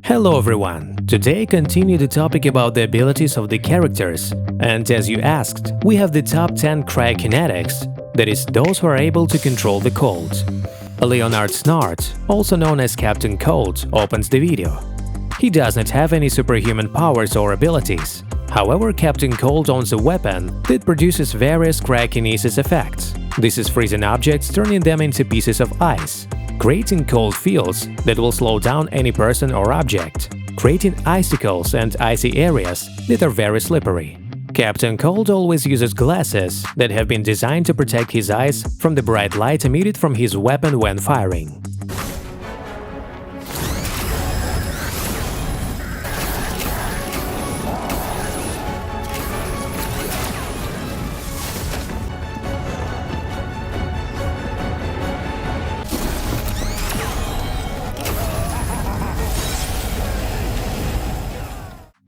Hello everyone! Today I continue the topic about the abilities of the characters, and as you asked, we have the top 10 cryokinetics, that is, those who are able to control the cold. Leonard Snart, also known as Captain Cold, opens the video. He does not have any superhuman powers or abilities. However, Captain Cold owns a weapon that produces various cryokinesis effects. This is freezing objects, turning them into pieces of ice, creating cold fields that will slow down any person or object, creating icicles and icy areas that are very slippery. Captain Cold always uses glasses that have been designed to protect his eyes from the bright light emitted from his weapon when firing.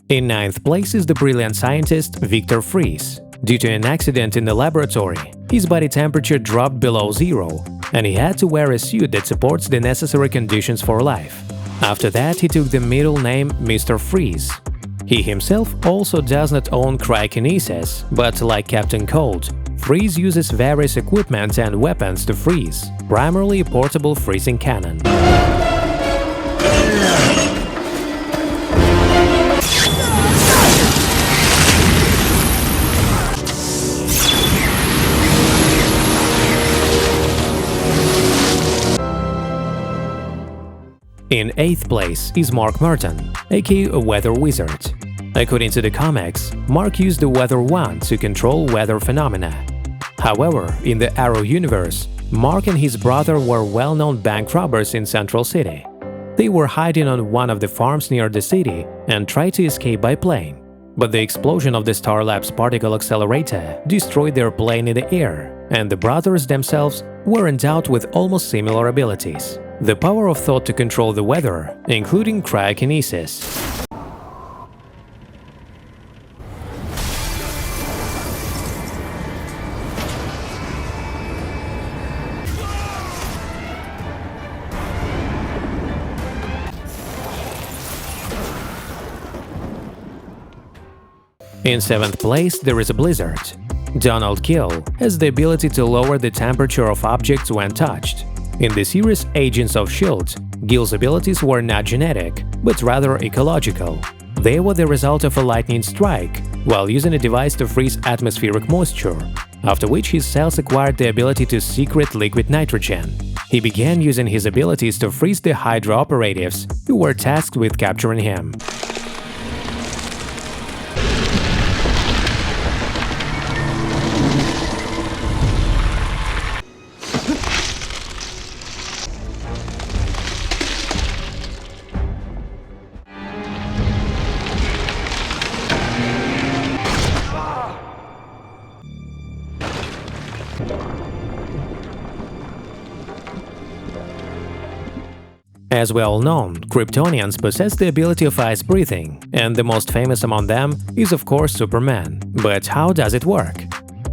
In 9th place is the brilliant scientist Victor Fries. Due to an accident in the laboratory, his body temperature dropped below zero, and he had to wear a suit that supports the necessary conditions for life. After that, he took the middle name Mr. Freeze. He himself also does not own cryokinesis, but like Captain Cold, Freeze uses various equipment and weapons to freeze, primarily a portable freezing cannon. In 8th place is Mark Merton, aka a weather wizard. According to the comics, Mark used the weather wand to control weather phenomena. However, in the Arrow universe, Mark and his brother were well-known bank robbers in Central City. They were hiding on one of the farms near the city and tried to escape by plane. But the explosion of the Star Labs particle accelerator destroyed their plane in the air, and the brothers themselves were endowed with almost similar abilities. The power of thought to control the weather, including cryokinesis. In 7th place, there is a blizzard. Donald Gill has the ability to lower the temperature of objects when touched. In the series Agents of S.H.I.E.L.D., Gill's abilities were not genetic, but rather ecological. They were the result of a lightning strike while using a device to freeze atmospheric moisture, after which his cells acquired the ability to secrete liquid nitrogen. He began using his abilities to freeze the Hydra operatives who were tasked with capturing him. As we all know, Kryptonians possess the ability of ice breathing, and the most famous among them is of course Superman. But how does it work?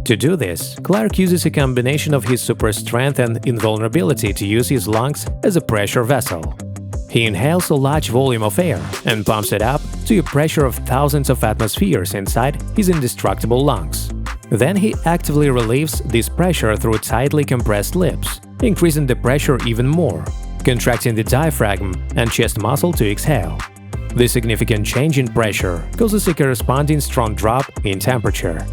To do this, Clark uses a combination of his super strength and invulnerability to use his lungs as a pressure vessel. He inhales a large volume of air and pumps it up to a pressure of thousands of atmospheres inside his indestructible lungs. Then he actively relieves this pressure through tightly compressed lips, increasing the pressure even more, contracting the diaphragm and chest muscle to exhale. The significant change in pressure causes a corresponding strong drop in temperature.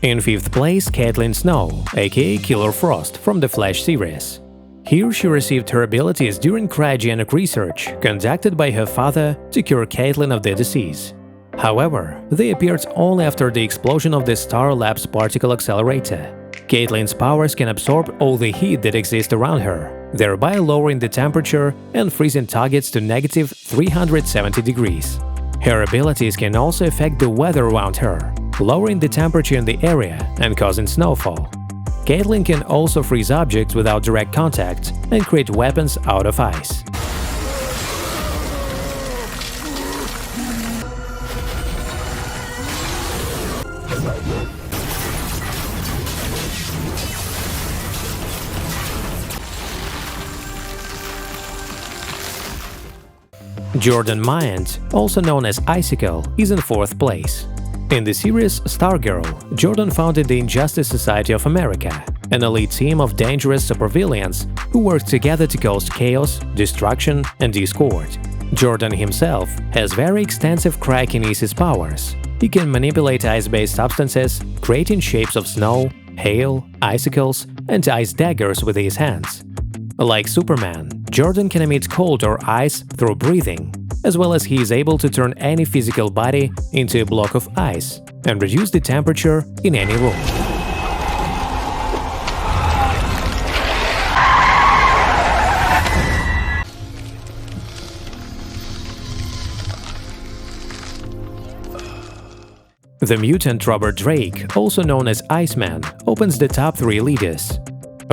In 5th place, Caitlin Snow, aka Killer Frost from the Flash series. Here she received her abilities during cryogenic research conducted by her father to cure Caitlin of the disease. However, they appeared only after the explosion of the Star Labs particle accelerator. Caitlin's powers can absorb all the heat that exists around her, thereby lowering the temperature and freezing targets to negative 370 degrees. Her abilities can also affect the weather around her, lowering the temperature in the area and causing snowfall. Caitlin can also freeze objects without direct contact and create weapons out of ice. Jordan Myant, also known as Icicle, is in 4th place. In the series Stargirl, Jordan founded the Injustice Society of America, an elite team of dangerous supervillains who work together to cause chaos, destruction, and discord. Jordan himself has very extensive cryokinesis powers. He can manipulate ice-based substances, creating shapes of snow, hail, icicles, and ice daggers with his hands. Like Superman, Jordan can emit cold or ice through breathing, as well as he is able to turn any physical body into a block of ice and reduce the temperature in any room. The mutant Robert Drake, also known as Iceman, opens the top 3 leaders.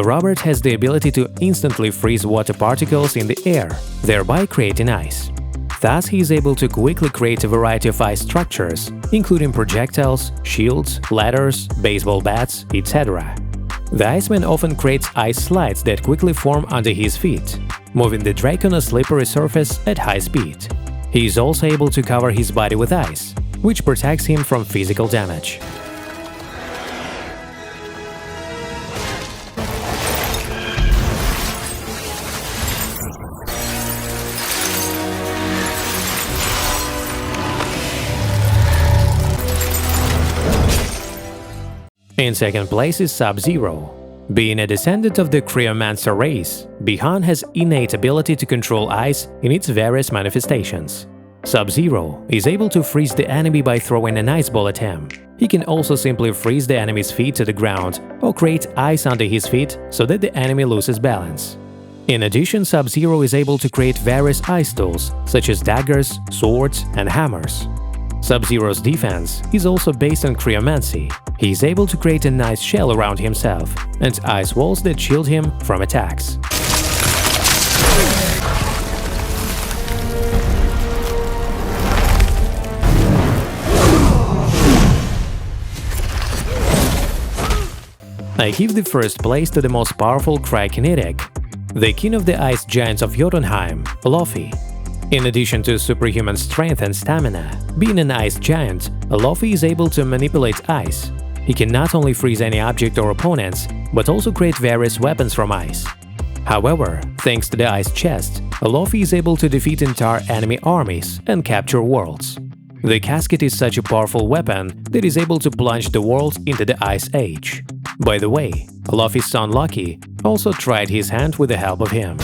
Robert has the ability to instantly freeze water particles in the air, thereby creating ice. Thus, he is able to quickly create a variety of ice structures, including projectiles, shields, ladders, baseball bats, etc. The Iceman often creates ice slides that quickly form under his feet, moving the Drake on a slippery surface at high speed. He is also able to cover his body with ice, which protects him from physical damage. In 2nd place is Sub-Zero. Being a descendant of the Cryomancer race, Bihan has innate ability to control ice in its various manifestations. Sub-Zero is able to freeze the enemy by throwing an ice ball at him. He can also simply freeze the enemy's feet to the ground or create ice under his feet so that the enemy loses balance. In addition, Sub-Zero is able to create various ice tools such as daggers, swords, and hammers. Sub-Zero's defense is also based on cryomancy. He is able to create an ice shell around himself and ice walls that shield him from attacks. I give the 1st place to the most powerful cryokinetic, the king of the ice giants of Jotunheim, Laufey. In addition to superhuman strength and stamina, being an ice giant, Laufey is able to manipulate ice. He can not only freeze any object or opponents, but also create various weapons from ice. However, thanks to the ice chest, Laufey is able to defeat entire enemy armies and capture worlds. The casket is such a powerful weapon that is able to plunge the world into the Ice Age. By the way, Laufey's son Loki also tried his hand with the help of him.